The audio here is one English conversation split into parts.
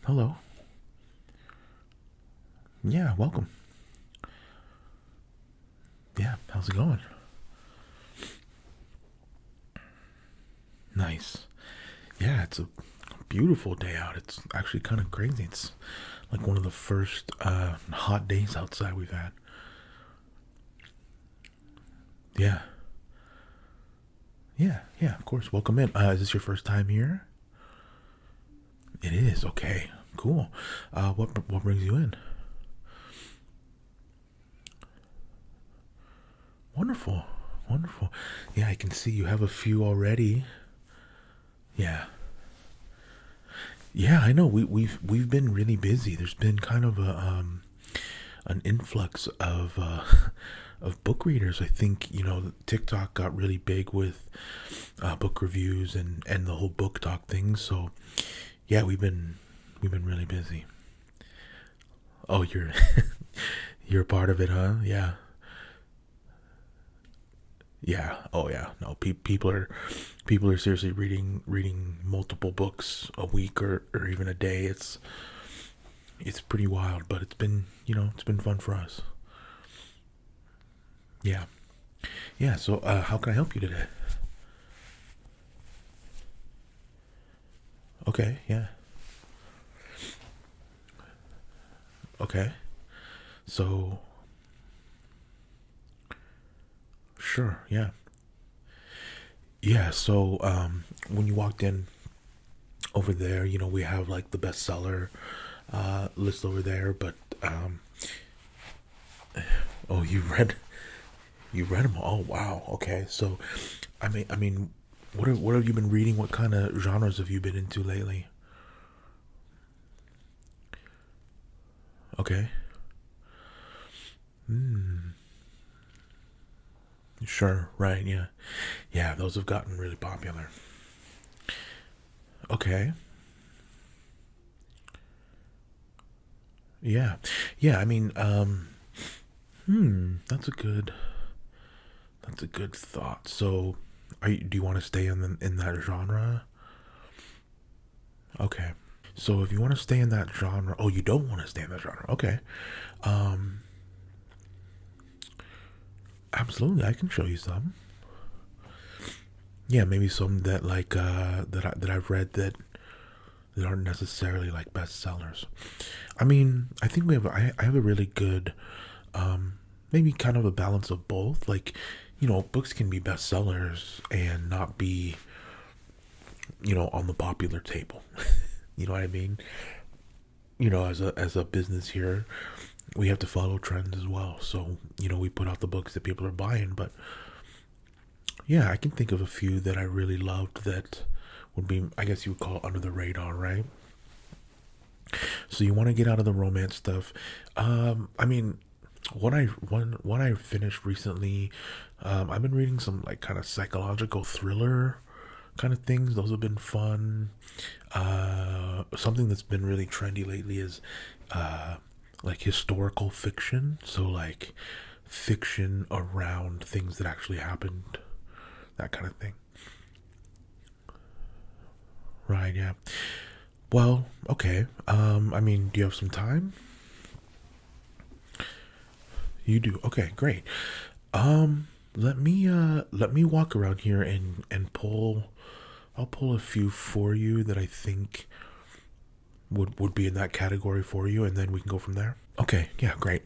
Hello. Yeah, welcome. Yeah, how's it going? Nice. Yeah, it's a beautiful day out. It's actually kind of crazy. It's like one of the first hot days outside we've had. Yeah. Yeah, of course. Welcome in. Is this your first time here? It is. Okay, cool. What brings you in? Wonderful. Wonderful. Yeah, I can see you have a few already. Yeah. Yeah, I know. We've been really busy. There's been kind of a an influx of of book readers. I think TikTok got really big with book reviews and the whole book talk thing. So yeah, we've been really busy. Oh, you're you're a part of it, huh? Yeah, yeah. Oh yeah. No, people are seriously reading multiple books a week or even a day. It's pretty wild, but it's been fun for us. Yeah. Yeah, so how can I help you today? Okay, yeah. Okay. So, sure, yeah. Yeah, so when you walked in over there, we have like the bestseller list over there, but oh, you read them all. Oh, wow. Okay. So, I mean, what have you been reading? What kind of genres have you been into lately? Okay. Sure. Right. Yeah. Yeah, those have gotten really popular. Okay. Yeah. Yeah, I mean, that's a good thought. So, do you want to stay in that genre? Okay. So, if you want to stay in that genre, oh, you don't want to stay in that genre. Okay. Um, Absolutely, I can show you some. Yeah, maybe some that like that I've read that aren't necessarily like bestsellers. I mean, I think I have a really good maybe kind of a balance of both. Like, books can be bestsellers and not be, on the popular table. You know what I mean? As a business here, we have to follow trends as well. So, we put out the books that people are buying, but yeah, I can think of a few that I really loved that would be, I guess you would call it under the radar, right? So you want to get out of the romance stuff. I mean, one I finished recently, I've been reading some like kind of psychological thriller kind of things. Those have been fun. Something that's been really trendy lately is like historical fiction. So like fiction around things that actually happened, that kind of thing. Right? Yeah. Well, okay. I mean, do you have some time? You do. Okay, great. Let me walk around here and pull. I'll pull a few for you that I think would be in that category for you, and then we can go from there. Okay, yeah, great.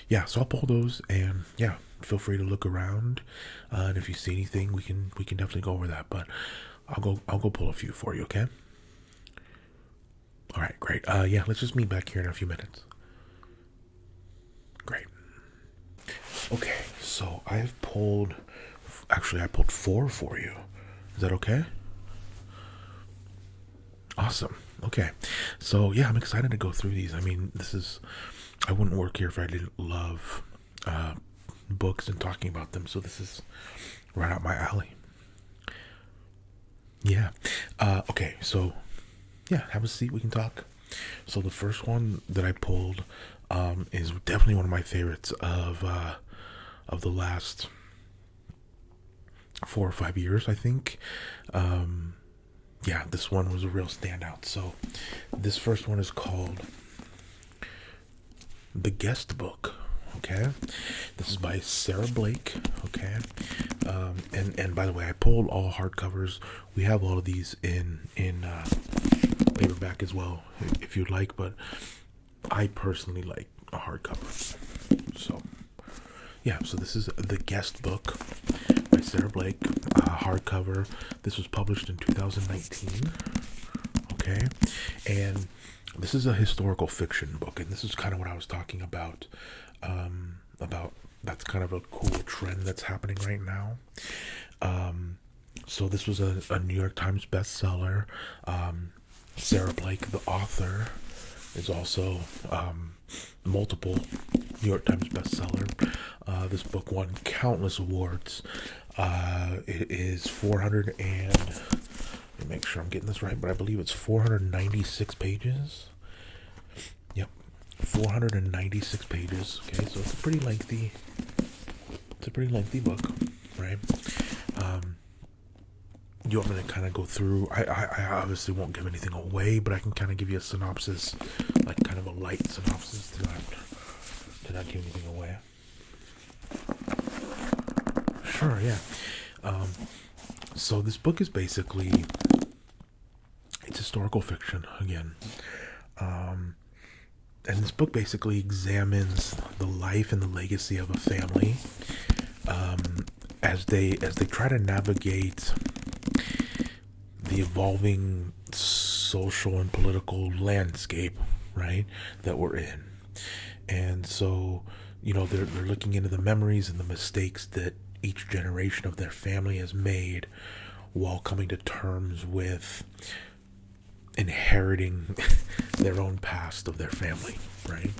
Yeah, so I'll pull those, and yeah, feel free to look around, and if you see anything, we can definitely go over that. But I'll go pull a few for you. Okay. All right, great. Yeah, let's just meet back here in a few minutes. Great. Okay, so I've pulled. Actually, I pulled four for you. Is that okay? Awesome. Okay. So, yeah, I'm excited to go through these. I mean, I wouldn't work here if I didn't love uh, books and talking about them. So, this is right up my alley. Yeah. Okay. So, yeah, have a seat. We can talk. So, the first one that I pulled is definitely one of my favorites of the last 4 or 5 years, I think. yeah, this one was a real standout. So this first one is called The Guest Book. Okay, this is by Sarah Blake. Okay, and by the way, I pulled all hardcovers. We have all of these in paperback as well, if you'd like. But I personally like a hardcover. So yeah, so this is The Guest Book by Sarah Blake, hardcover. This was published in 2019. Okay, and this is a historical fiction book, and this is kind of what I was talking about. That's kind of a cool trend that's happening right now. So this was a New York Times bestseller. Sarah Blake, the author, is also multiple New York Times bestseller. This book won countless awards. It is 400 and, let me make sure I'm getting this right, but I believe it's 496 pages. Yep, 496 pages. Okay, so it's a pretty lengthy book, right? You want me to kind of go through? I obviously won't give anything away, but I can kind of give you a synopsis, like kind of a light synopsis to not give anything away. Sure, yeah. So this book is basically, it's historical fiction again. And this book basically examines the life and the legacy of a family as they try to navigate the evolving social and political landscape, right, that we're in. And so, you know, they're looking into the memories and the mistakes that each generation of their family has made while coming to terms with inheriting their own past of their family, right?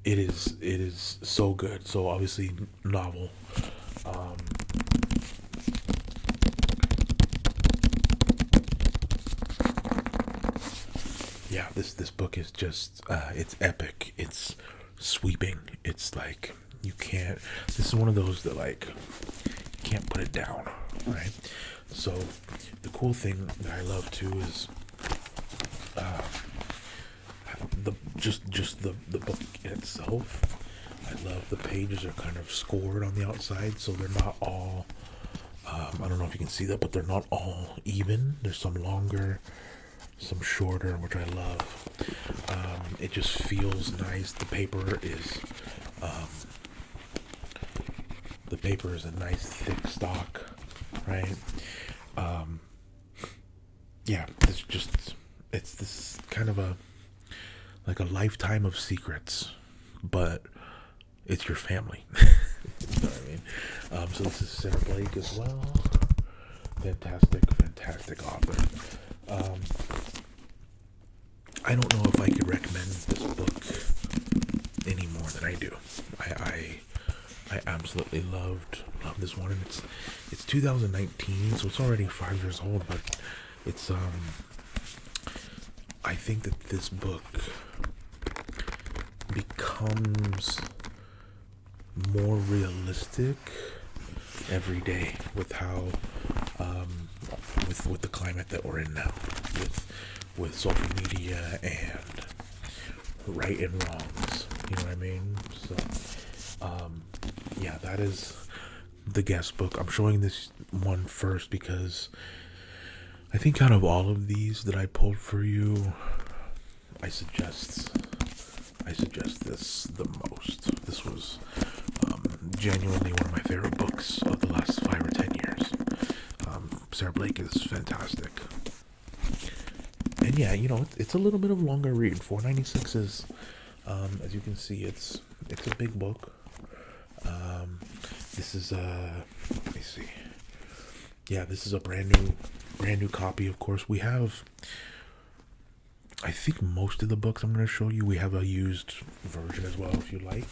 It is so good. So obviously novel. Yeah, this book is just it's epic. It's sweeping. It's like you can't. This is one of those that like you can't put it down, right? So the cool thing that I love too is the book itself. I love the pages are kind of scored on the outside, so they're not all. I don't know if you can see that, but they're not all even. There's some longer, some shorter, which I love. It just feels nice. The paper is a nice thick stock, right? Yeah, it's this kind of a lifetime of secrets, but it's your family. You know what I mean? So this is Sarah Blake as well. Fantastic author. I don't know if I could recommend this book any more than I do. I absolutely loved this one, and it's 2019, so it's already 5 years old, but it's I think that this book becomes more realistic every day with how with the climate that we're in now, with social media and right and wrongs, you know what I mean? So yeah, that is The Guest Book. I'm showing this one first because I think out of all of these that I pulled for you, I suggest this the most. This was genuinely one of my favorite books of the last 5 or 10 years. Sarah Blake is fantastic. And yeah, you know, it's a little bit of a longer read. 496 is, as you can see, it's a big book. This is let me see. Yeah, this is a brand new copy. Of course, we have, I think most of the books I'm going to show you, we have a used version as well if you like.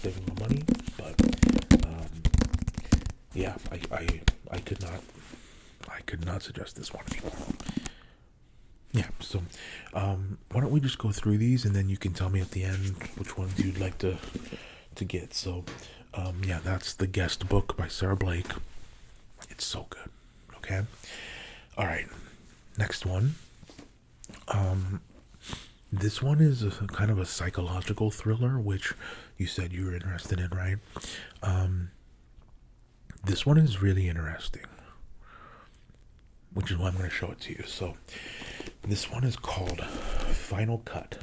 Saving the money, but yeah, I could not suggest this one anymore. Yeah, so why don't we just go through these and then you can tell me at the end which ones you'd like to get. So yeah, that's The Guest Book by Sarah Blake. It's so good. Okay. All right. Next one. This one is a kind of a psychological thriller, which you said you were interested in, right? This one is really interesting, which is why I'm going to show it to you. So, this one is called Final Cut.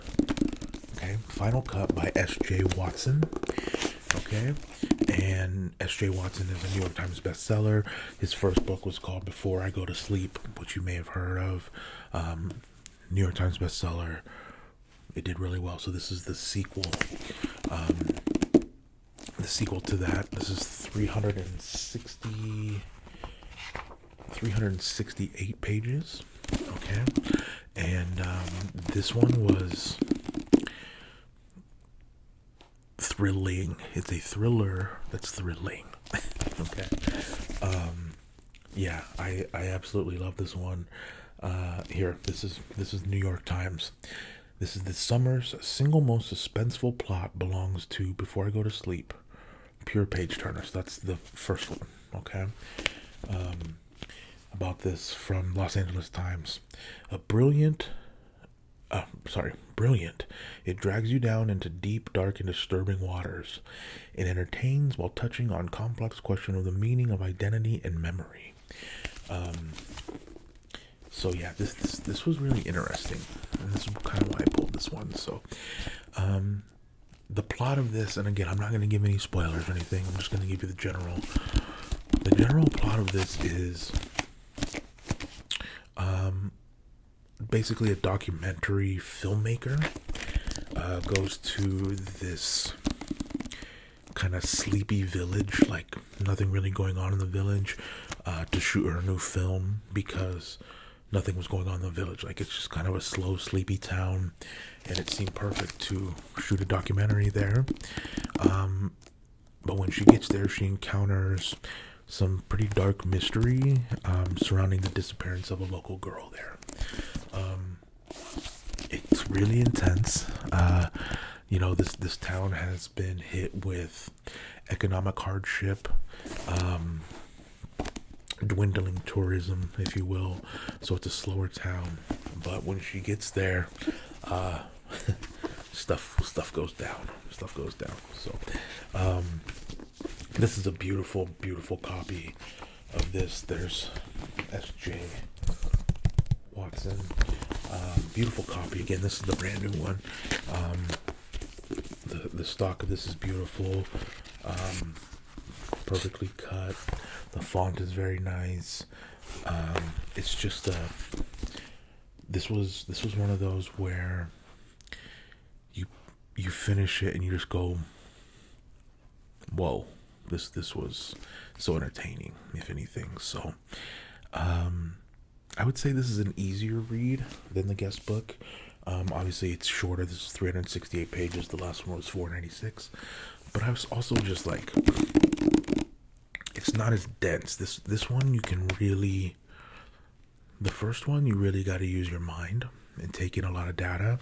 Okay, Final Cut by S.J. Watson. Okay, and S.J. Watson is a New York Times bestseller. His first book was called Before I Go to Sleep, which you may have heard of. New York Times bestseller. It did really well. So this is the sequel. The sequel to that. This is 368 pages. Okay, and this one was thrilling. It's a thriller that's thrilling. Okay. Yeah, I absolutely love this one. Here, this is New York Times. This is the summer's single most suspenseful plot belongs to Before I Go to Sleep. Pure page turners. That's the first one. Okay. About this from Los Angeles Times. Brilliant. It drags you down into deep, dark, and disturbing waters. It entertains while touching on complex questions of the meaning of identity and memory. So yeah, this was really interesting, and this is kind of why I pulled this one. So, the plot of this, and again, I'm not going to give any spoilers or anything. I'm just going to give you the general. The general plot of this is, basically a documentary filmmaker goes to this kind of sleepy village, like nothing really going on in the village, to shoot her new film because nothing was going on in the village. Like, it's just kind of a slow, sleepy town, and it seemed perfect to shoot a documentary there. But when she gets there, she encounters some pretty dark mystery surrounding the disappearance of a local girl there. It's really intense. This town has been hit with economic hardship, dwindling tourism, if you will. So it's a slower town. But when she gets there, stuff goes down. Stuff goes down. So, this is a beautiful, beautiful copy of this. There's S.J. Watson. Beautiful copy. Again, this is the brand new one. The stock of this is beautiful. Perfectly cut. The font is very nice. It's just this was one of those where you finish it and you just go, whoa, this was so entertaining, if anything. So I would say this is an easier read than the guest book. Obviously it's shorter. This is 368 pages. The last one was 496. But I was also just like, it's not as dense. This one you can really, the first one you really got to use your mind and take in a lot of data.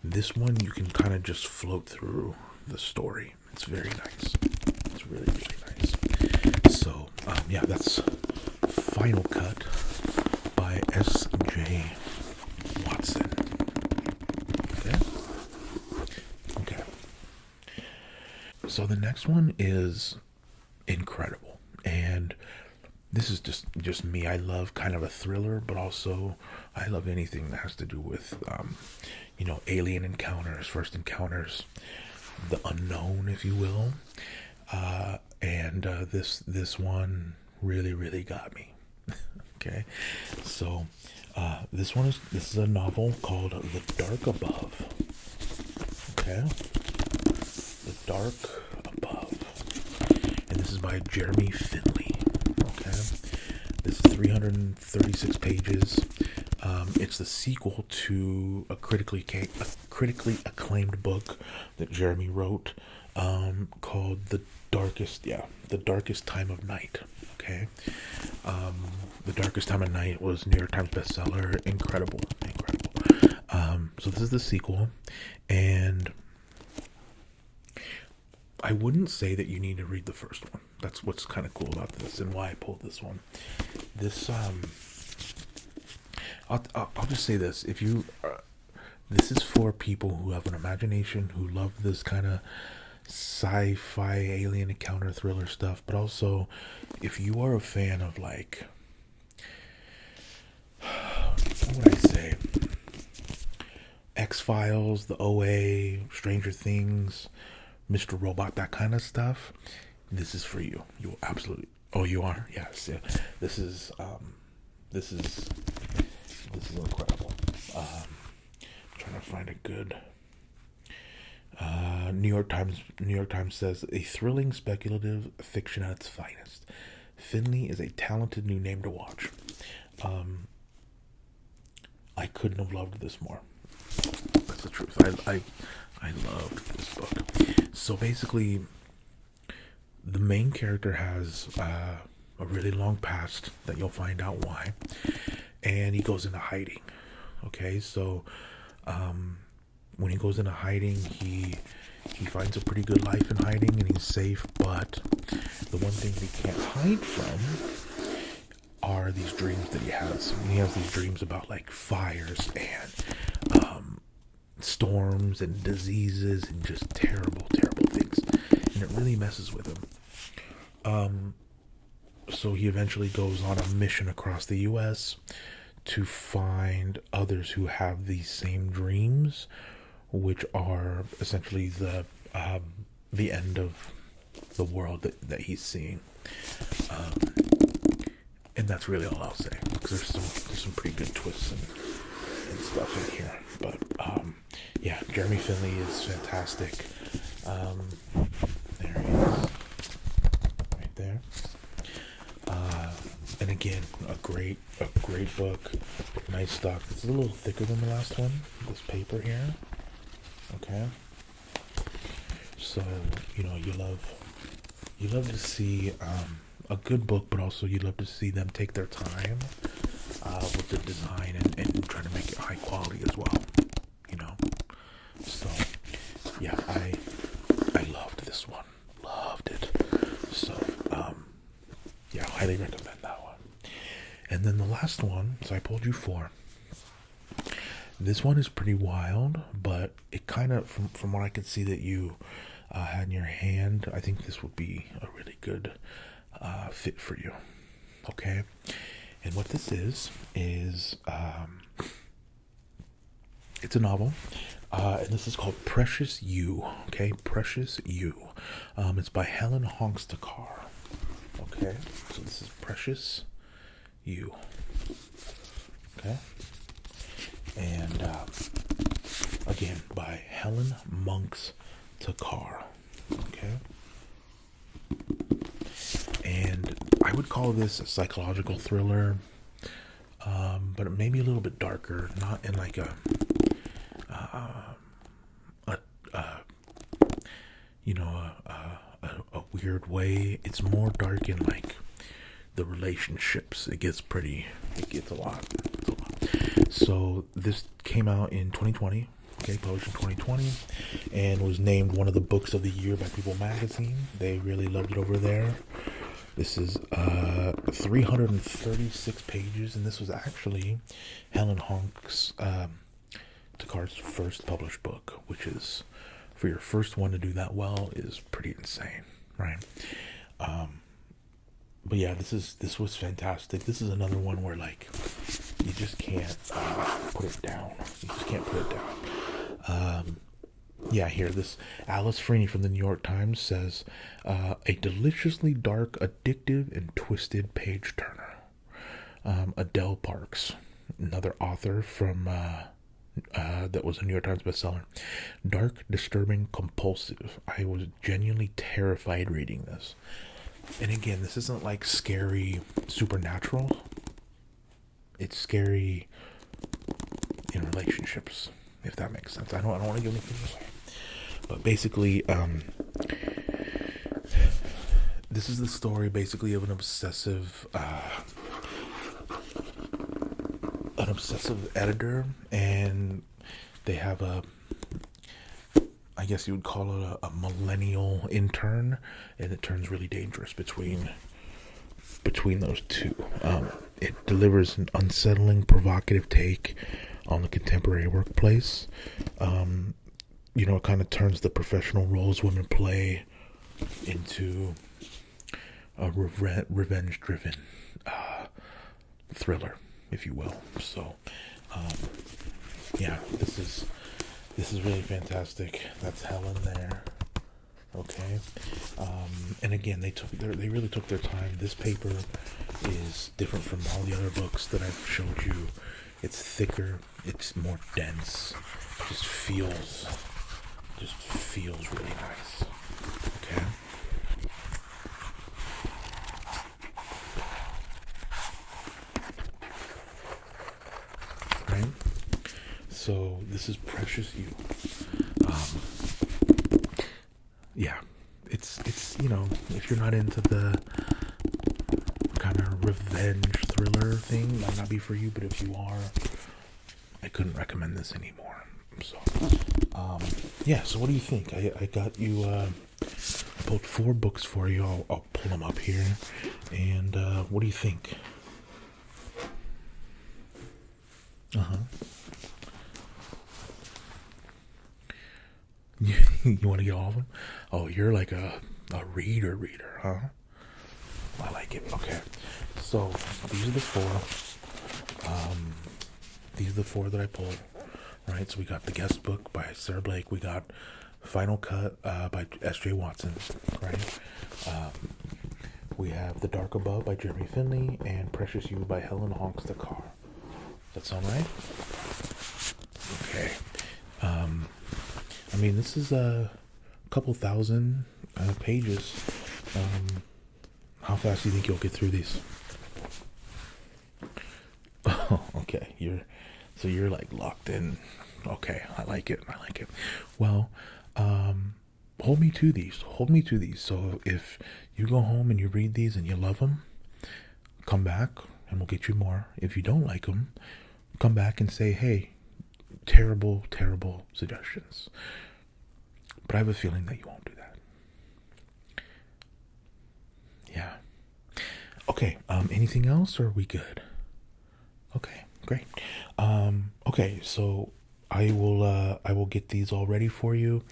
This one you can kind of just float through the story. It's very nice. It's really, really nice. So yeah, that's Final Cut by S.J. Watson. Okay. So the next one is incredible, and this is just me. I love kind of a thriller, but also I love anything that has to do with alien encounters, first encounters, the unknown, if you will. And this one really got me. Okay, so this is a novel called The Dark Above. Okay, The Dark Above, and this is by Jeremy Finley. Okay, this is 336 pages. It's the sequel to a critically acclaimed book that Jeremy wrote, called The Darkest Time of Night. Okay, The Darkest Time of Night was New York Times bestseller. Incredible. So this is the sequel, and I wouldn't say that you need to read the first one. That's what's kind of cool about this and why I pulled this one. This I'll just say this: if you, this is for people who have an imagination, who love this kind of sci-fi alien encounter thriller stuff, but also if you are a fan of like, what would I say, X-Files, the OA, Stranger Things, Mr. Robot, that kind of stuff, this is for you. You will absolutely. Oh, you are? Yes. Yeah. This is incredible. Trying to find a good. New York Times says a thrilling speculative fiction at its finest. Finley is a talented new name to watch. I couldn't have loved this more. That's the truth. I loved this book. So basically, the main character has a really long past that you'll find out why, and he goes into hiding. Okay, so when he goes into hiding, he finds a pretty good life in hiding, and he's safe. But the one thing he can't hide from are these dreams that he has. And he has these dreams about like fires and storms and diseases and just terrible things, and it really messes with him. So he eventually goes on a mission across the U.S. to find others who have these same dreams, which are essentially the end of the world that he's seeing. And that's really all I'll say, because there's some pretty good twists and stuff in here. But yeah, Jeremy Finley is fantastic. There he is, right there. And again, a great book, nice stock. It's a little thicker than the last one. This paper here, okay. So you love to see a good book, but also you love to see them take their time with the design and try to make it high quality as well. So yeah, I loved this one, loved it. So yeah, highly recommend that one. And then the last one, so I pulled you 4. This one is pretty wild, but it kind of, from what I could see that you had in your hand, I think this would be a really good fit for you. Okay, and what this is it's a novel, and this is called Precious You. Okay, Precious You. It's by Helen Hongstakar. Okay, so this is Precious You. Okay, and again by Helen Monks Takar. Okay, and I would call this a psychological thriller, but maybe a little bit darker, not in like a weird way. It's more dark in like the relationships. It gets a lot. So this came out in 2020. Okay, published in 2020, and was named one of the books of the year by People Magazine. They really loved it over there. This is 336 pages, and this was actually Helen Honks Takar's first published book, which is, for your first one to do that well, is pretty insane, right? But yeah, this was fantastic. This is another one where like you just can't put it down. You just can't put it down. Yeah, here, this Alice Freeney from the New York Times says, a deliciously dark, addictive, and twisted page turner. Adele Parks, another author from that was a New York Times bestseller. Dark, disturbing, compulsive. I was genuinely terrified reading this. And again, this isn't like scary supernatural. It's scary in relationships, if that makes sense. I don't want to give anything away. But basically, this is the story basically of an obsessive editor, and they have I guess you would call it a millennial intern, and it turns really dangerous between those two. it delivers an unsettling, provocative take on the contemporary workplace. It kind of turns the professional roles women play into a revenge-driven thriller, if you will. So, yeah, this is really fantastic. That's Helen there. Okay, and again, they really took their time. This paper is different from all the other books that I've showed you. It's thicker. It's more dense. Just feels really nice. Okay. Right. So this is Precious You. Yeah, it's if you're not into the kind of revenge thriller thing, might not be for you. But if you are, I couldn't recommend this anymore. So, yeah. So what do you think? I got you pulled 4 books for you. I'll pull them up here, and what do you think? You want to get all of them? Oh, you're like a reader, huh? I like it. Okay, so these are the 4. These are the 4 that I pulled. Right, so we got The Guest Book by Sarah Blake. We got Final Cut by S.J. Watson. Right. We have The Dark Above by Jeremy Finley and Precious You by Helen Honks the Car. Does that sound right? Okay. I mean, this is a couple thousand pages. How fast do you think you'll get through these? Oh, okay. You're like locked in. Okay, I like it. Well, hold me to these. So if you go home and you read these and you love them, come back and we'll get you more. If you don't like them, come back and say, hey, terrible suggestions. But I have a feeling that you won't do that. Yeah. Okay, anything else, or are we good? Okay, great. Okay, so I will get these all ready for you,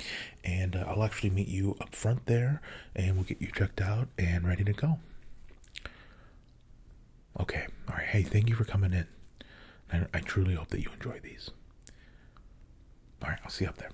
and I'll actually meet you up front there, and we'll get you checked out and ready to go. Okay, all right. Hey, thank you for coming in. I truly hope that you enjoy these. All right, I'll see you up there.